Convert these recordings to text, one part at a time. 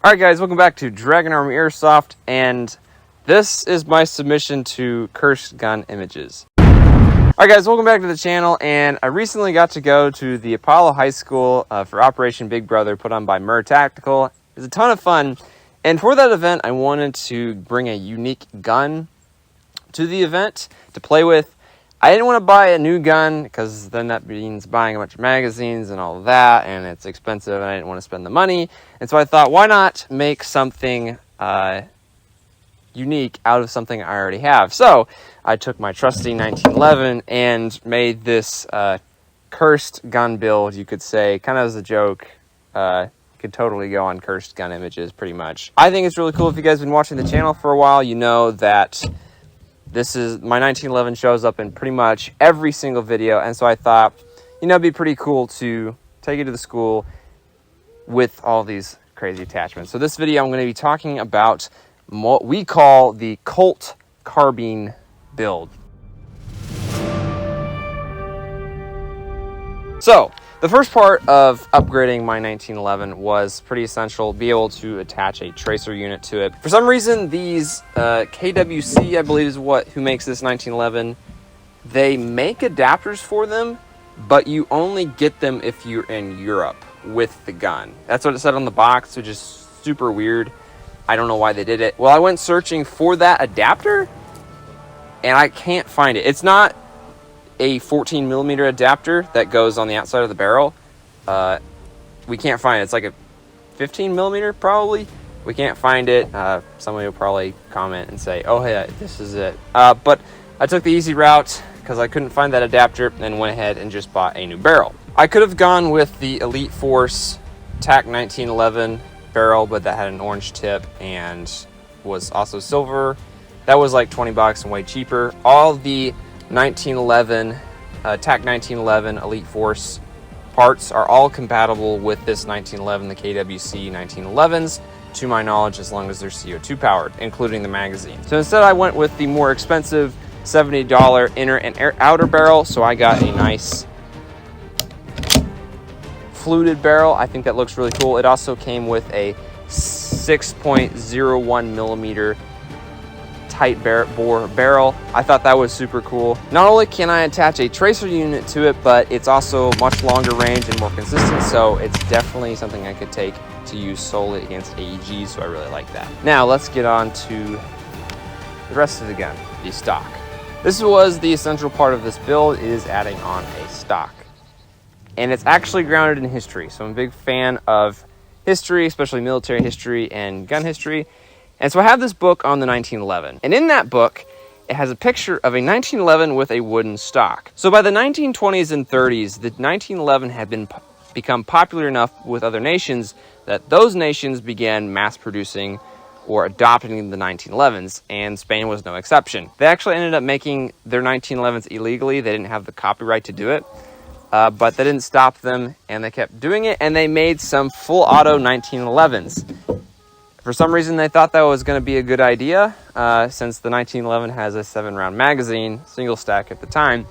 Alright guys, welcome back to Dragon Army Airsoft, and this is my submission to cursed gun images. Alright guys, welcome back to the channel, and I recently got to go to the Apollo High School for Operation Big Brother put on by Mur Tactical. It was a ton of fun, and for that event I wanted to bring a unique gun to the event to play with. I didn't want to buy a new gun because then that means buying a bunch of magazines and all of that, and it's expensive and I didn't want to spend the money. And so I thought, why not make something unique out of something I already have? So I took my trusty 1911 and made this cursed gun build, you could say, kind of as a joke. Could totally go on cursed gun images pretty much. I think it's really cool. If you guys have been watching the channel for a while, you know that this is my 1911 shows up in pretty much every single video, and so I thought, you know, it'd be pretty cool to take it to the school with all these crazy attachments. So this video I'm going to be talking about what we call the Colt Carbine build. So the first part of upgrading my 1911 was pretty essential, be able to attach a tracer unit to it. For some reason, these KWC, I believe is who makes this 1911, they make adapters for them, but you only get them if you're in Europe with the gun. That's what it said on the box, which is super weird. I don't know why they did it. Well, I went searching for that adapter, and I can't find it. It's not a 14mm adapter that goes on the outside of the barrel. We can't find it. It's like a 15mm probably. We can't find it. Somebody will probably comment and say, oh hey, this is it. But I took the easy route because I couldn't find that adapter and went ahead and just bought a new barrel. I could have gone with the Elite Force TAC 1911 barrel, but that had an orange tip and was also silver. That was like 20 bucks and way cheaper. All the 1911 TAC 1911 Elite Force parts are all compatible with this 1911, the KWC 1911s, to my knowledge, as long as they're CO2 powered, including the magazine. So instead I went with the more expensive $70 inner and outer barrel. So I got a nice fluted barrel. I think that looks really cool. It also came with a 6.01mm tight bore barrel. I thought that was super cool. Not only can I attach a tracer unit to it, but it's also much longer range and more consistent, so it's definitely something I could take to use solely against AEGs, so I really like that. Now let's get on to the rest of the gun, the stock. This was the essential part of this build, is adding on a stock. And it's actually grounded in history, so I'm a big fan of history, especially military history and gun history. And so I have this book on the 1911, and in that book, it has a picture of a 1911 with a wooden stock. So by the 1920s and 30s, the 1911 had become popular enough with other nations that those nations began mass producing or adopting the 1911s, and Spain was no exception. They actually ended up making their 1911s illegally. They didn't have the copyright to do it, but that didn't stop them, and they kept doing it, and they made some full auto 1911s. For some reason, they thought that was going to be a good idea, since the 1911 has a 7-round magazine, single stack at the time.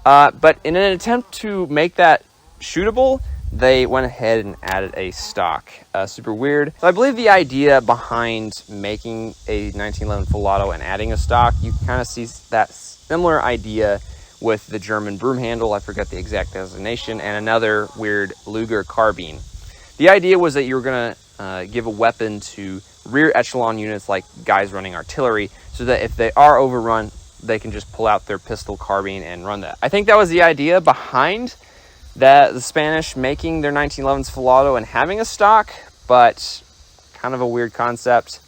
But in an attempt to make that shootable, they went ahead and added a stock. Super weird. So I believe the idea behind making a 1911 full auto and adding a stock, you kind of see that similar idea with the German broom handle, I forget the exact designation, and another weird Luger carbine. The idea was that you were going to give a weapon to rear echelon units like guys running artillery, so that if they are overrun, they can just pull out their pistol carbine and run that. I think that was the idea behind the Spanish making their 1911s full auto and having a stock, but kind of a weird concept.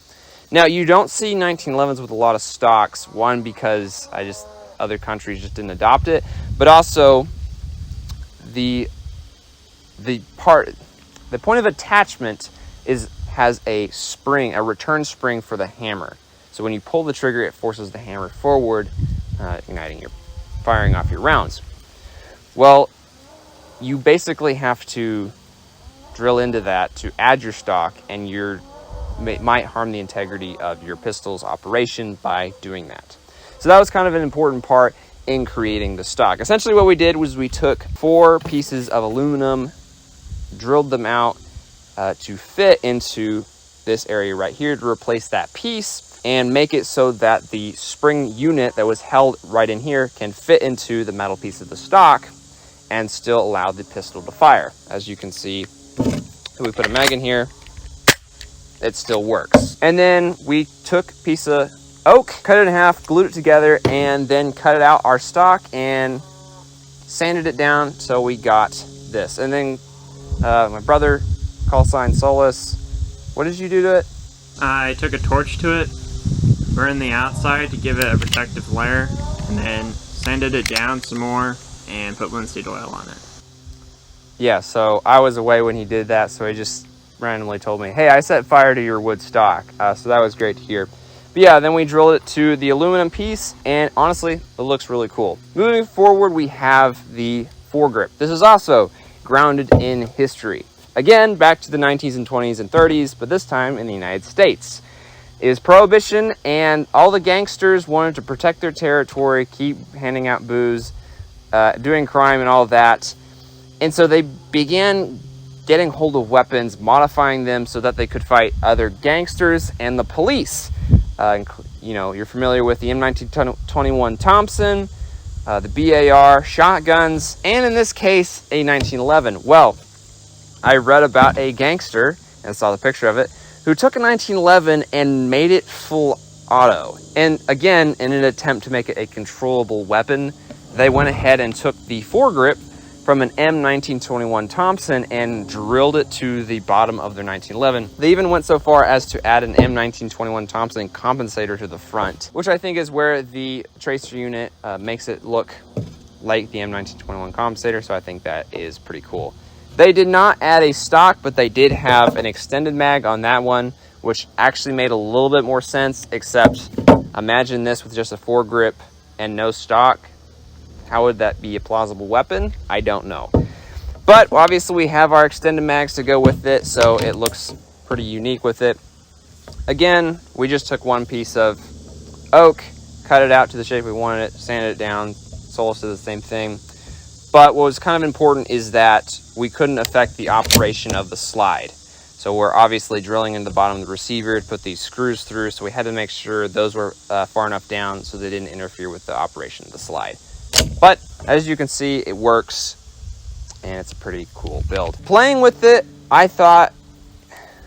Now, you don't see 1911s with a lot of stocks, one, because other countries just didn't adopt it, but also the point of attachment has a spring, a return spring for the hammer. So when you pull the trigger, it forces the hammer forward, firing off your rounds. Well, you basically have to drill into that to add your stock, and might harm the integrity of your pistol's operation by doing that. So that was kind of an important part in creating the stock. Essentially what we did was we took 4 pieces of aluminum, drilled them out to fit into this area right here to replace that piece and make it so that the spring unit that was held right in here can fit into the metal piece of the stock and still allow the pistol to fire. As you can see, if we put a mag in here, it still works. And then we took a piece of oak, cut it in half, glued it together, and then cut it out our stock and sanded it down so we got this. And then my brother, call sign Solus, what did you do to it? I took a torch to it, burned the outside to give it a protective layer, and then sanded it down some more and put linseed oil on it. Yeah, so I was away when he did that, so he just randomly told me, hey, I set fire to your wood stock. So that was great to hear. But yeah, then we drilled it to the aluminum piece, and honestly, it looks really cool. Moving forward, we have the foregrip. This is also grounded in history. Again, back to the 19s and 20s and 30s, but this time in the United States. It was Prohibition, and all the gangsters wanted to protect their territory, keep handing out booze, doing crime and all of that. And so they began getting hold of weapons, modifying them so that they could fight other gangsters and the police. You know, you're familiar with the M1921 Thompson, the BAR, shotguns, and in this case, a 1911. Well, I read about a gangster, and saw the picture of it, who took a 1911 and made it full auto. And again, in an attempt to make it a controllable weapon, they went ahead and took the foregrip from an M1921 Thompson and drilled it to the bottom of their 1911. They even went so far as to add an M1921 Thompson compensator to the front, which I think is where the tracer unit makes it look like the M1921 compensator, so I think that is pretty cool. They did not add a stock, but they did have an extended mag on that one, which actually made a little bit more sense, except imagine this with just a foregrip and no stock. How would that be a plausible weapon? I don't know. But obviously we have our extended mags to go with it, so it looks pretty unique with it. Again, we just took one piece of oak, cut it out to the shape we wanted it, sanded it down. Solus did the same thing. But what was kind of important is that we couldn't affect the operation of the slide. So we're obviously drilling into the bottom of the receiver to put these screws through, so we had to make sure those were far enough down so they didn't interfere with the operation of the slide. But as you can see, it works, and it's a pretty cool build. Playing with it, I thought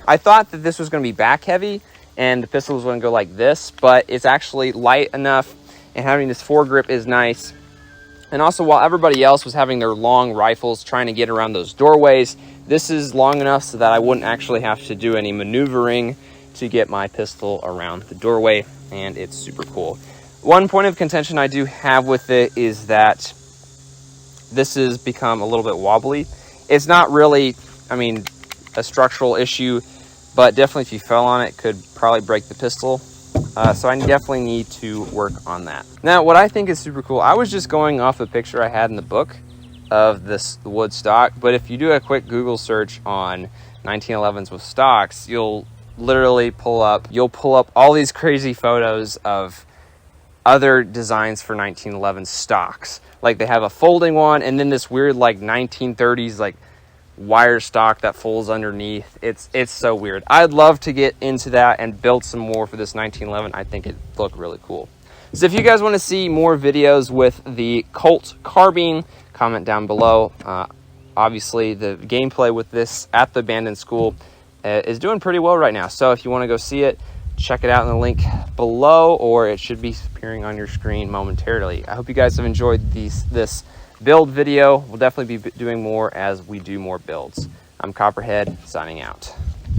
that this was going to be back heavy and the pistol was going to go like this, but it's actually light enough, and having this foregrip is nice. And also, while everybody else was having their long rifles trying to get around those doorways, this is long enough so that I wouldn't actually have to do any maneuvering to get my pistol around the doorway, and it's super cool. One point of contention I do have with it is that this has become a little bit wobbly. It's not really, a structural issue, but definitely if you fell on it, could probably break the pistol. So I definitely need to work on that. Now, what I think is super cool, I was just going off a picture I had in the book of this wood stock, but if you do a quick Google search on 1911s with stocks, you'll literally pull up all these crazy photos of other designs for 1911 stocks. Like they have a folding one, and then this weird like 1930s like wire stock that folds underneath. It's so weird. I'd love to get into that and build some more for this 1911. I think it'd look really cool. So if you guys want to see more videos with the Colt Carbine, comment down below. Obviously the gameplay with this at the abandoned school is doing pretty well right now. So if you want to go see it, check it out in the link below, or it should be appearing on your screen momentarily. I hope you guys have enjoyed this build video. We'll definitely be doing more as we do more builds. I'm Copperhead, signing out.